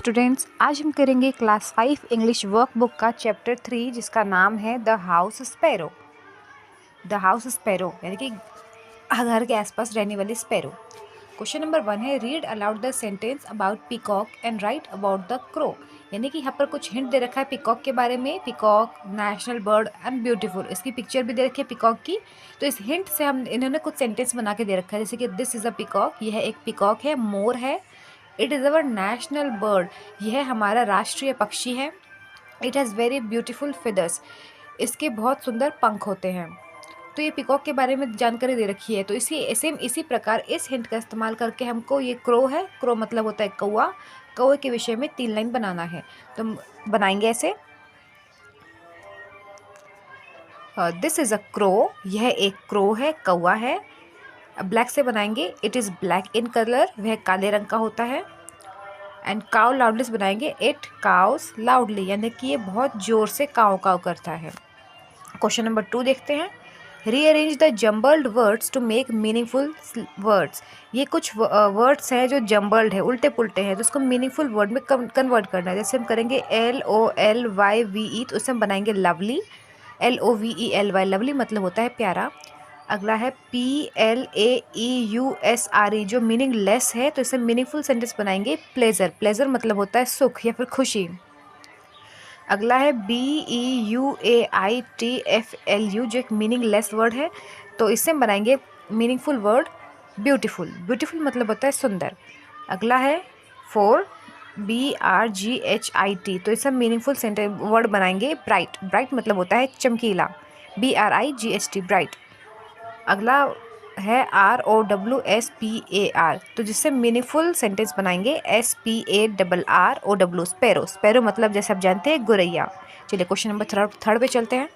Students, आज हम करेंगे क्लास 5 इंग्लिश वर्कबुक का चैप्टर 3 जिसका नाम है the house sparrow. The house sparrow यानी कि घर के आसपास रहने वाली स्पैरो। क्वेश्चन नंबर 1 है read aloud the sentence about peacock and right about the crow. यानी कि यहाँ पर कुछ हिंट दे रखा है पीकॉक के बारे में। Peacock national bird and beautiful, इसकी पिक्चर भी दे रखी है पीकॉक की। तो इस हिंट से हम इन्होंने कुछ सेंटेंस बना के दे रखा है, जैसे कि दिस इज़ अ पीकॉक, यह एक पीकॉक है, मोर है। It is our national bird, यह हमारा राष्ट्रीय पक्षी है। It has very beautiful feathers, इसके बहुत सुंदर पंख होते हैं। तो ये पीकॉक के बारे में जानकारी दे रखी है। तो इसी प्रकार इस हिंट का इस्तेमाल करके हमको ये क्रो है, क्रो मतलब होता है कौवा, कौवे के विषय में 3 लाइन बनाना है। तो हम बनाएंगे ऐसे। दिस इज़ अ क्रो, यह एक क्रो है, कौवा है। ब्लैक से बनाएंगे, it is black in colour, वह काले रंग का होता है। एंड काउ लाउडली से बनाएंगे, इट काउस लाउडली, यानी कि ये बहुत ज़ोर से काव काव करता है। क्वेश्चन नंबर 2 देखते हैं। Rearrange the jumbled words to make meaningful words. ये कुछ वर्ड्स हैं जो जम्बल्ड है, उल्टे पुल्टे हैं, तो उसको मीनिंगफुल वर्ड में कन्वर्ट करना है। जैसे हम करेंगे LOLYVE, तो उससे हम बनाएंगे लवली, LOVELY, लवली मतलब होता है प्यारा। अगला है PLAEUSRE, जो मीनिंगलेस है, तो इसे मीनिंगफुल सेंटेंस बनाएंगे प्लेजर, प्लेजर मतलब होता है सुख या फिर खुशी। अगला है BEUAITFLU, जो एक मीनिंगलेस वर्ड है, तो इससे हम बनाएंगे मीनिंगफुल वर्ड ब्यूटीफुल, ब्यूटीफुल मतलब होता है सुंदर। अगला है 4 BRGHIT, तो इससे हम मीनिंगफुल सेंटेंस वर्ड बनाएंगे ब्राइट, ब्राइट मतलब होता है चमकीला, BRIGHT ब्राइट। अगला है ROWSPAR, तो जिससे मीनिंगफुल सेंटेंस बनाएंगे SPARROW, स्पैरो, स्पैरो मतलब जैसे आप जानते हैं गुरैया। चलिए क्वेश्चन नंबर थर्ड पे चलते हैं।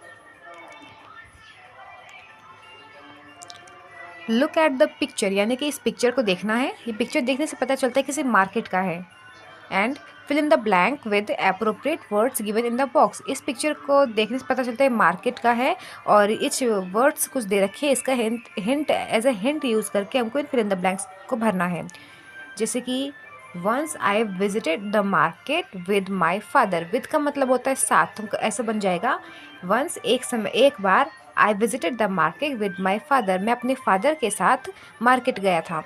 लुक एट द पिक्चर, यानी कि इस पिक्चर को देखना है। ये पिक्चर देखने से पता चलता है किसी मार्केट का है। And fill in the blank with appropriate words given in the box. इस पिक्चर को देखने से पता चलता है मार्केट का है और इस वर्ड्स कुछ दे रखे हैं, इसका hint as a hint use करके हमको इन फिल इन द ब्लैंक्स को भरना है। जैसे कि once I visited the market with my father, with का मतलब होता है साथ, तुमको ऐसा बन जाएगा वंस एक बार, I visited the market with my father, मैं अपने फादर के साथ मार्केट गया था।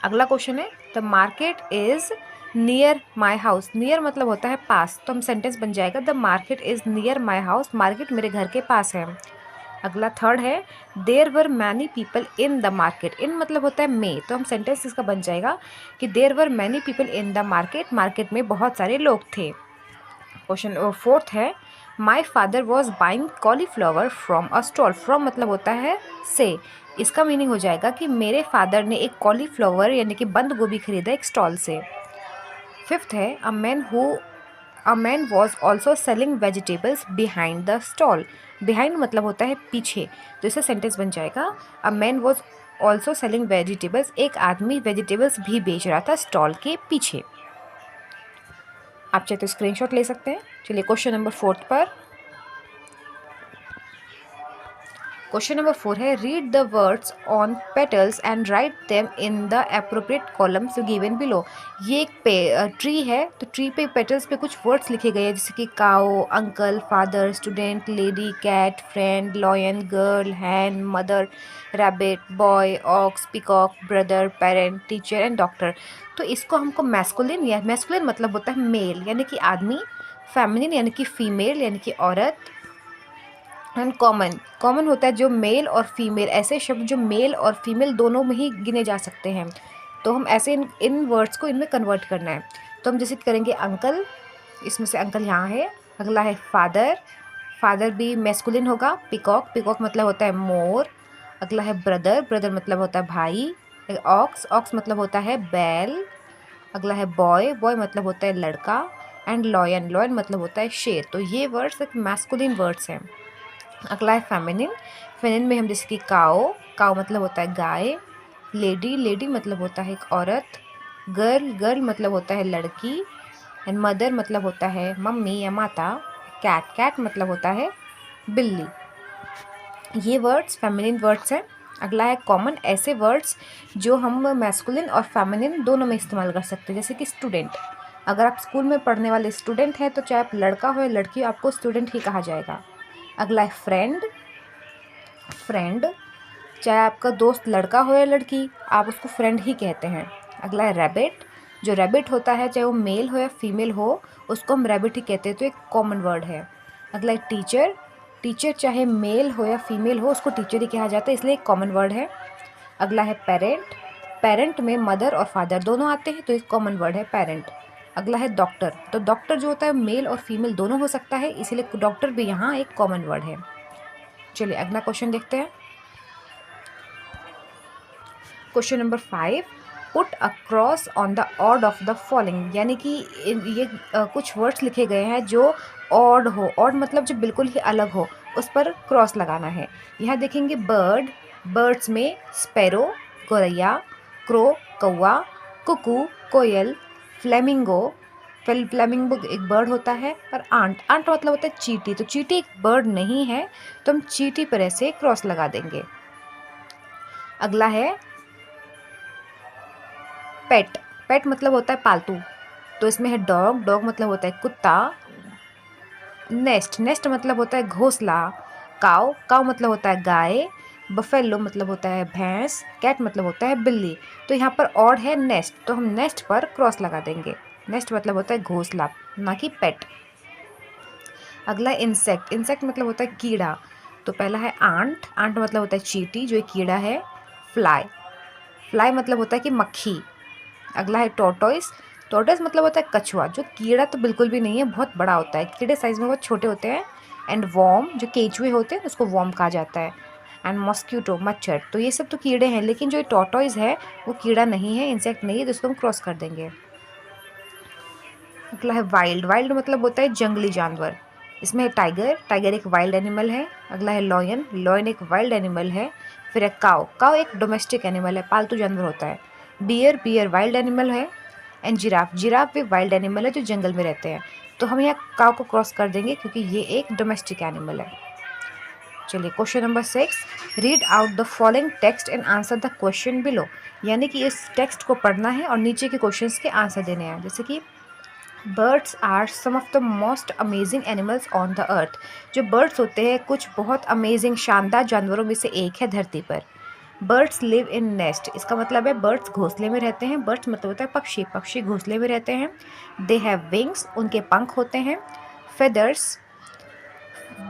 अगला क्वेश्चन है the market is near my house, near मतलब होता है पास, तो हम सेंटेंस बन जाएगा the market is near my house, market मेरे घर के पास है। अगला थर्ड है there were many people in the market, in मतलब होता है में, तो हम सेंटेंस इसका बन जाएगा कि there were many people in the market, market में बहुत सारे लोग थे। क्वेश्चन फोर्थ है my father was buying cauliflower from a stall, from मतलब होता है से, इसका मीनिंग हो जाएगा कि मेरे फादर ने एक कॉलीफ्लावर यानी कि बंद गोभी खरीदा एक स्टॉल से। फिफ्थ है a man was also selling vegetables behind the stall, behind मतलब होता है पीछे, तो इससे सेंटेंस बन जाएगा a man was also selling vegetables, एक आदमी वेजिटेबल्स भी बेच रहा था स्टॉल के पीछे। आप चाहे तो स्क्रीनशॉट ले सकते हैं। चलिए क्वेश्चन नंबर 4 पर। क्वेश्चन नंबर 4 है read the words on petals and write them in the appropriate columns given below. ये एक ट्री है, तो ट्री पे पेटल्स पे कुछ वर्ड्स लिखे गए हैं, जैसे कि cow, uncle, father, student, lady, cat, friend, lion, girl, hen, mother, rabbit, boy, ox, peacock, brother, parent, teacher and doctor. तो इसको हमको मैस्कुलिन, या मैस्कुलिन मतलब होता है मेल यानी कि आदमी, फेमिनिन यानी कि फीमेल यानी कि औरत, एंड कॉमन, कॉमन होता है जो मेल और फीमेल, ऐसे शब्द जो मेल और फीमेल दोनों में ही गिने जा सकते हैं। तो हम ऐसे इन वर्ड्स को इनमें कन्वर्ट करना है। तो हम जैसे करेंगे अंकल, इसमें से अंकल यहाँ है। अगला है फादर, फादर भी मैस्कुलिन होगा। पिकॉक, पिकॉक मतलब होता है मोर। अगला है ब्रदर, ब्रदर मतलब होता है भाई। ऑक्स, ऑक्स मतलब होता है बैल। अगला है बॉय, बॉय मतलब होता है लड़का। एंड लॉयन, लॉयन मतलब होता है शेर। तो ये वर्ड्स एक मैस्कुलिन वर्ड्स हैं। अगला है फेमिनिन, फेमिनिन में हम जैसे कि काओ, काओ मतलब होता है गाय। लेडी, लेडी मतलब होता है एक औरत। गर्ल, गर्ल मतलब होता है लड़की। एंड मदर मतलब होता है मम्मी या माता। कैट, कैट मतलब होता है बिल्ली। ये वर्ड्स फेमिनिन वर्ड्स हैं। अगला है कॉमन, ऐसे वर्ड्स जो हम मैस्कुलिन और फेमिनिन दोनों में इस्तेमाल कर सकते हैं, जैसे कि स्टूडेंट, अगर आप स्कूल में पढ़ने वाले स्टूडेंट हैं तो चाहे आप लड़का हो या लड़की हो, आपको स्टूडेंट ही कहा जाएगा। अगला है फ्रेंड। फ्रेंड, चाहे आपका दोस्त लड़का हो या लड़की, आप उसको फ्रेंड ही कहते हैं। अगला है रैबिट। जो रैबिट होता है, चाहे वो मेल हो या फीमेल हो, उसको हम रैबिट ही कहते हैं, तो एक कॉमन वर्ड है। अगला है टीचर। टीचर चाहे मेल हो या फीमेल हो, उसको टीचर ही कहा जाता है, इसलिए एक कॉमन वर्ड है। अगला है पेरेंट। पेरेंट में मदर और फादर दोनों आते हैं, तो एक कॉमन वर्ड है पेरेंट। अगला है डॉक्टर। तो डॉक्टर जो होता है मेल और फीमेल दोनों हो सकता है, इसीलिए डॉक्टर भी यहाँ एक कॉमन वर्ड है। चलिए अगला क्वेश्चन देखते हैं। Question number 5, put a cross on the odd of the following, यानी कि ये कुछ वर्ड्स लिखे गए हैं जो ऑड हो। ऑड मतलब जो बिल्कुल ही अलग हो, उस पर क्रॉस लगाना है। यहाँ देखेंगे बर्ड, बर्ड्स में स्पैरो गौरैया, क्रो कौवा, कुकू कोयल, फ्लेमिंगो, फ्लेमिंगो एक बर्ड होता है, और आंट, आंट मतलब होता है चींटी। तो चींटी एक बर्ड नहीं है, तो हम चींटी पर ऐसे क्रॉस लगा देंगे। अगला है पेट। पेट मतलब होता है पालतू, तो इसमें है डॉग। डॉग मतलब होता है कुत्ता। नेस्ट, नेस्ट मतलब होता है घोंसला। काव, काव मतलब होता है गाय। बफेलो मतलब होता है भैंस। कैट मतलब होता है बिल्ली। तो यहाँ पर ऑड है नेस्ट, तो हम नेस्ट पर क्रॉस लगा देंगे। नेस्ट मतलब होता है घोंसला, ना कि पेट। अगला इंसेक्ट। इंसेक्ट मतलब होता है कीड़ा। तो पहला है आंट। आंट मतलब होता है चींटी, जो एक कीड़ा है। फ्लाई, फ्लाई मतलब होता है कि मक्खी। अगला है टॉर्टोइस। टॉर्टोइस मतलब होता है कछुआ, जो कीड़ा तो बिल्कुल भी नहीं है, बहुत बड़ा होता है। कीड़े साइज में बहुत छोटे होते हैं। एंड वॉर्म, जो केंचुए होते हैं उसको वॉर्म कहा जाता है। एंड मॉस्क्यूटो, मच्छर। तो ये सब तो कीड़े हैं, लेकिन जो टॉर्टोइस है वो कीड़ा नहीं है, इंसेक्ट नहीं है, तो इसको हम क्रॉस कर देंगे। अगला है वाइल्ड। वाइल्ड मतलब होता है जंगली जानवर। इसमें है टाइगर। टाइगर एक वाइल्ड एनिमल है। अगला है लॉयन। लॉयन एक वाइल्ड एनिमल है। फिर है काव। काव एक डोमेस्टिक एनिमल है, पालतू जानवर होता है। बियर, बियर वाइल्ड एनिमल है। एंड जिराफ, जिराफ भी वाइल्ड एनिमल है, जो जंगल में रहते हैं। तो हम यहाँ काव को क्रॉस कर देंगे, क्योंकि ये एक डोमेस्टिक एनिमल है। चलिए question number 6, read out the following text and answer the question below, यानी कि इस टेक्स्ट को पढ़ना है और नीचे के क्वेश्चंस के आंसर देने हैं। जैसे कि birds are some of the most amazing animals on the earth. जो बर्ड्स होते हैं कुछ बहुत अमेजिंग शानदार जानवरों में से एक है धरती पर। बर्ड्स लिव इन नेस्ट, इसका मतलब है बर्ड्स घोंसले में रहते हैं। बर्ड्स मतलब होता है पक्षी, पक्षी घोंसले में रहते हैं। दे हैव विंग्स, उनके पंख होते हैं। फेदर्स,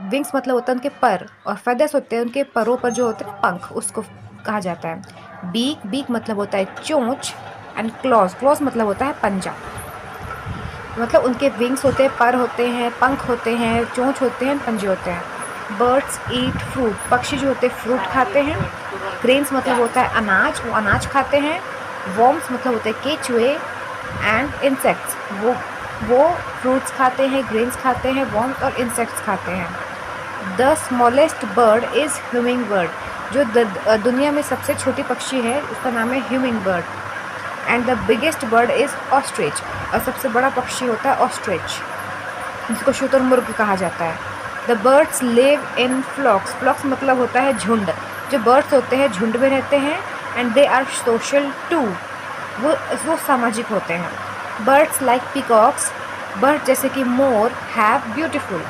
विंग्स मतलब होता है उनके पर, और फेदर्स होते हैं उनके परों पर जो होते हैं पंख, उसको कहा जाता है। बीक, बीक मतलब होता है चोंच। एंड क्लॉज, क्लॉज मतलब होता है पंजा। मतलब उनके विंग्स होते हैं, पर होते हैं, पंख होते हैं, चोंच होते हैं, पंजे होते हैं। बर्ड्स ईट फ्रूट, पक्षी जो होते हैं फ्रूट खाते हैं। ग्रेन्स मतलब होता है अनाज, वो अनाज खाते हैं। वॉर्म्स मतलब होते हैं केचुए। एंड इंसेक्ट्स, वो फ्रूट्स खाते हैं, ग्रेन्स खाते हैं, वॉर्म्स और इंसेक्ट्स खाते हैं। The smallest bird is humming bird, जो दुनिया में सबसे छोटी पक्षी है उसका नाम है humming bird. And the biggest bird is ostrich, और सबसे बड़ा पक्षी होता है ऑस्ट्रिच, जिसको शुतुरमुर्ग कहा जाता है। द बर्ड्स लिव इन फ्लॉक्स, फ्लॉक्स मतलब होता है झुंड। जो बर्ड्स होते हैं झुंड में रहते हैं। And they are social too, वो सामाजिक होते हैं। बर्ड्स लाइक पीकॉक्स, बर्ड जैसे कि मोर have beautiful,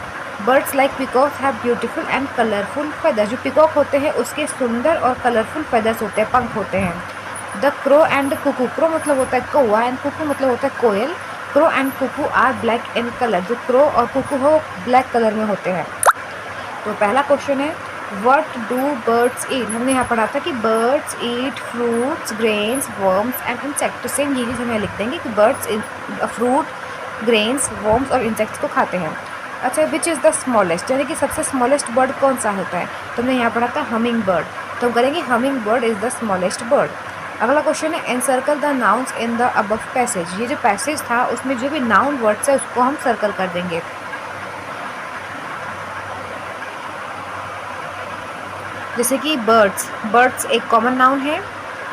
birds like peacocks have beautiful and colourful feathers. जो पीकॉक होते हैं उसके सुंदर और कलरफुल फेदर्स होते हैं, पंख होते हैं। The crow and cuckoo, crow मतलब होता है कौवा, एंड कुकू मतलब होता है कोयल। Crow and cuckoo are black in colour, जो क्रो और कुकू हो ब्लैक कलर में होते हैं। तो पहला क्वेश्चन है व्हाट डू बर्ड्स ईट। हमने यहाँ पढ़ा था कि birds eat fruits, grains, worms and insect. तो सेम ये चीज़ हम यहाँ लिख देंगे कि बर्ड्स फ्रूट, ग्रेन्स, वर्म्स और इंसेक्ट्स को खाते हैं। अच्छा, विच इज़ द स्मॉलेस्ट, यानी कि सबसे स्मॉलेस्ट बर्ड कौन सा होता है। तो हमने यहाँ पढ़ा था हमिंग बर्ड, तो हम करेंगे humming bird is the smallest bird. अगला क्वेश्चन है encircle the nouns in the above passage. ये जो पैसेज था उसमें जो भी नाउन वर्ड्स है उसको हम सर्कल कर देंगे। जैसे कि बर्ड्स, बर्ड्स एक कॉमन नाउन है।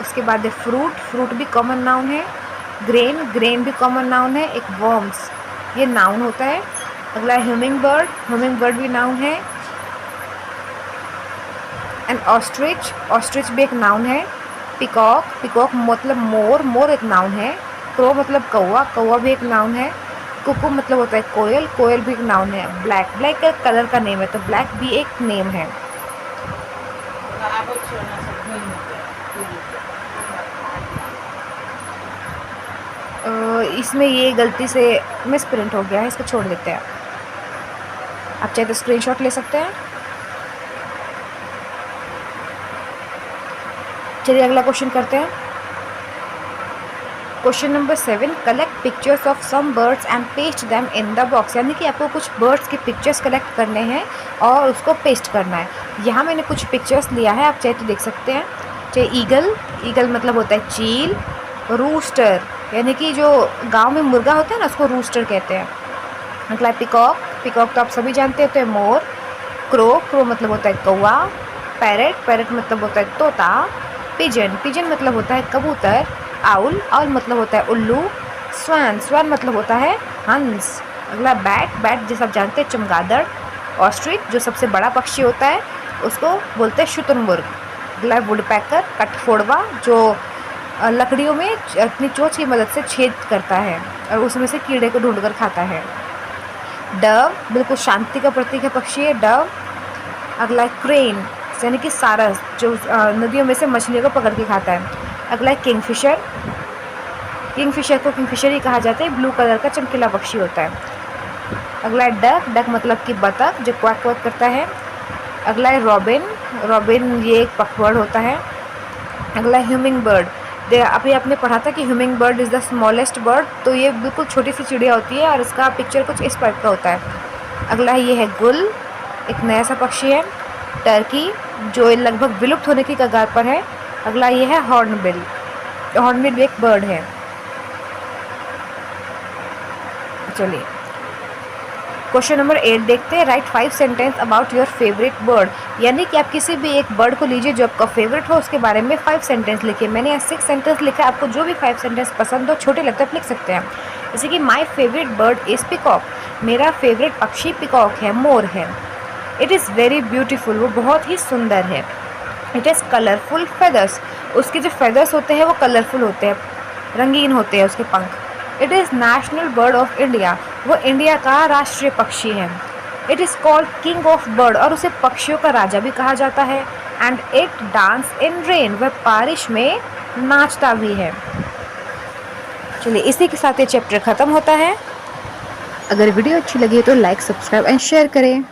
उसके बाद है फ्रूट, फ्रूट भी कॉमन नाउन है। ग्रेन, ग्रेन भी कॉमन नाउन है। एक वर्म्स, ये नाउन होता है। अगला ह्यूमिंग बर्ड, ह्यूमिंग बर्ड भी नाउन है। एंड ऑस्ट्रिच, ऑस्ट्रिच भी एक नाउन है। पिकॉक, पिकॉक मतलब मोर, मोर एक नाउन है। क्रो मतलब कौवा, कौवा भी एक नाउन है। कुकू मतलब होता है कोयल, कोयल भी एक नाउन है। ब्लैक, ब्लैक का कलर का नेम है, तो ब्लैक भी एक नेम है। इसमें ये गलती से मिस प्रिंट हो गया है, इसको छोड़ देते हैं। आप चाहे तो स्क्रीनशॉट ले सकते हैं। चलिए अगला क्वेश्चन करते हैं। Question number 7, collect pictures of some birds and paste them in the box. यानी कि आपको कुछ बर्ड्स के पिक्चर्स कलेक्ट करने हैं और उसको पेस्ट करना है। यहाँ मैंने कुछ पिक्चर्स लिया है, आप चाहे तो देख सकते हैं। चाहे ईगल, ईगल मतलब होता है चील। रूस्टर यानी कि जो गांव में मुर्गा होता है ना, उसको रूस्टर कहते हैं। अगला पिकॉक, पिकॉक तो आप सभी जानते होते हैं मोर। क्रो, क्रो मतलब होता है कौवा। पैरेट, पैरेट मतलब होता है तोता। पिजन, पिजन मतलब होता है कबूतर। आउल, आउल मतलब होता है उल्लू। स्वान, स्वान मतलब होता है हंस। अगला बैट, बैट जैसे आप जानते हैं चमगादड़। ऑस्ट्रिच जो सबसे बड़ा पक्षी होता है उसको बोलते हैं शुतुरमुर्ग। अगला वुडपैकर, कठफोड़वा जो लकड़ियों में अपनी चोंच की मदद से छेद करता है और उसमें से कीड़े को ढूंढकर खाता है। डव बिल्कुल शांति का प्रतीक है पक्षी है डव। अगला क्रेन यानी कि सारस जो नदियों में से मछलियों को पकड़ के खाता है। अगला है किंगफिशर, किंगफिशर को किंगफिशर ही कहा जाता है, ब्लू कलर का चमकीला पक्षी होता है। अगला है डक, डक मतलब कि बतख जो क्वैक क्वैक करता है। अगला है रॉबिन, रॉबिन ये एक पखवाड़ होता है। अगला है ह्यूमिंग बर्ड, अभी आपने पढ़ा था कि humming bird is the smallest bird, तो ये बिल्कुल छोटी सी चिड़िया होती है और इसका पिक्चर कुछ इस टाइप का होता है। अगला ये है गुल, एक नया सा पक्षी है। टर्की जो लगभग विलुप्त होने की कगार पर है। अगला ये है हॉर्नबिल, हॉर्नबिल भी एक बर्ड है। चलिए क्वेश्चन नंबर 8 देखते हैं। Right 5 sentence about your favourite bird. यानी कि आप किसी भी एक बर्ड को लीजिए जो आपका फेवरेट हो, उसके बारे में 5 सेंटेंस लिखिए। मैंने यहाँ 6 सेंटेंस लिखा है, आपको जो भी 5 सेंटेंस पसंद हो, छोटे लगते आप लिख सकते हैं। जैसे कि my favourite bird is peacock, मेरा फेवरेट पक्षी पिकॉक है, मोर है। इट इज़ वेरी ब्यूटीफुल, वो बहुत ही सुंदर है। इट इज़ कलरफुल फेदर्स, उसके जो फेदर्स होते हैं वो कलरफुल होते हैं, रंगीन होते हैं उसके पंख। It is national bird of India, वो इंडिया का राष्ट्रीय पक्षी है। It is called king of bird, और उसे पक्षियों का राजा भी कहा जाता है। And it dance in rain, वह बारिश में नाचता भी है। चलिए इसी के साथ ये चैप्टर ख़त्म होता है। अगर वीडियो अच्छी लगी तो लाइक, सब्सक्राइब एंड शेयर करें।